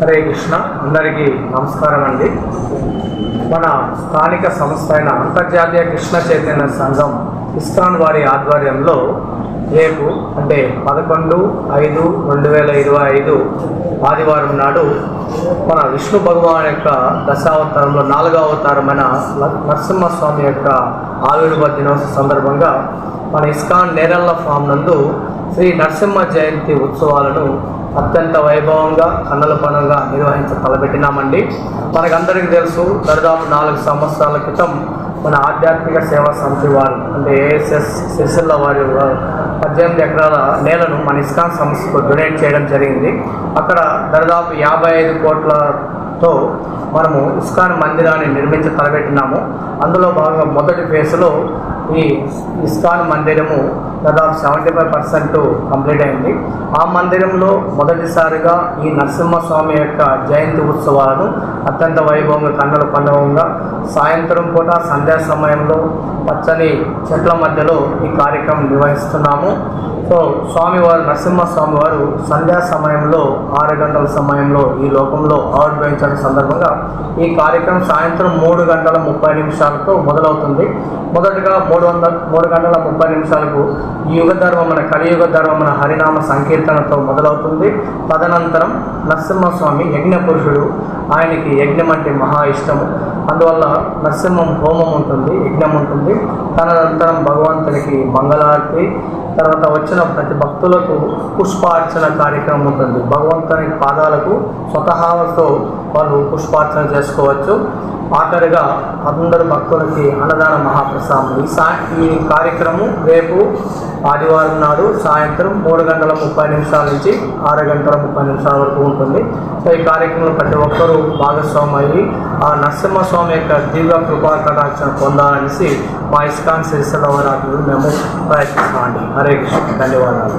హరే కృష్ణ. అందరికీ నమస్కారం అండి. మన స్థానిక సంస్థ అయిన అంతర్జాతీయ కృష్ణ చైతన్య సంఘం ఇస్కాన్ వారి ఆధ్వర్యంలో రేపు అంటే 11/5/2025 ఆదివారం నాడు మన విష్ణు భగవాన్ యొక్క దశావతారంలో 4వ అవతారమైన నరసింహస్వామి యొక్క ఆవిర్భావ దినోత్సవ సందర్భంగా మన ఇస్కాన్ నేరళ్ళ ఫామ్ నందు శ్రీ నరసింహ జయంతి ఉత్సవాలను అత్యంత వైభవంగా కన్నుల పండుగగా తలపెట్టినామండి. మనకందరికీ తెలుసు, దాదాపు 4 సంవత్సరాల క్రితం మన ఆధ్యాత్మిక సేవా సమితి వారు అంటే ఏఎస్ఎస్ సిరిసిల్ల వారి 18 ఎకరాల నేలను మన ఇస్కాన్ సంస్థకు డొనేట్ చేయడం జరిగింది. అక్కడ దాదాపు 55 కోట్లతో మనము ఇస్కాన్ మందిరాన్ని నిర్మించి తలపెట్టినాము. అందులో భాగంగా మొదటి ఫేజ్లో ఈ ఇస్కాన్ మందిరము దాదాపు 75% కంప్లీట్ అయింది. ఆ మందిరంలో మొదటిసారిగా ఈ నరసింహస్వామి యొక్క జయంతి ఉత్సవాలను అత్యంత వైభవంగా కన్నుల పండుగగా సాయంత్రం పూట సంధ్యా సమయంలో పచ్చని చెట్ల మధ్యలో ఈ కార్యక్రమం నిర్వహిస్తున్నాము. సో స్వామివారు నరసింహస్వామి వారు సంధ్యా సమయంలో 6 గంటల సమయంలో ఈ లోకంలో ఆవిర్భవించిన సందర్భంగా ఈ కార్యక్రమం సాయంత్రం 3:30 మొదలవుతుంది. మొదటగా 3:30 ఈ యుగ ధర్మమైన కలియుగ ధర్మమైన హరినామ సంకీర్తనతో మొదలవుతుంది. తదనంతరం నరసింహస్వామి యజ్ఞ పురుషుడు, ఆయనకి యజ్ఞం అంటే మహా ఇష్టము. అందువల్ల నరసింహం హోమం ఉంటుంది, యజ్ఞం ఉంటుంది. తదనంతరం భగవంతునికి మంగళారతి, తర్వాత వచ్చిన ప్రతి భక్తులకు పుష్పార్చన కార్యక్రమం ఉంటుంది. భగవంతుని పాదాలకు స్వతహాతో వాళ్ళు పుష్పార్చన చేసుకోవచ్చు. ఆఖరిగా అందరు భక్తులకి అన్నదాన మహాప్రసాదం. ఈ కార్యక్రమం రేపు ఆదివారం నాడు సాయంత్రం 3:30 నుంచి 6:30 వరకు ఉంటుంది. సో ఈ కార్యక్రమంలో ప్రతి ఒక్కరూ భాగస్వామి ఆ నరసింహస్వామి యొక్క దివ్య కృపా కటాక్షణ పొందాలనేసి మా ఇస్కాన్ సిరిసిల్ల వారి మేము ప్రయత్నిస్తామండి. హరే కృష్ణ. ధన్యవాదాలు.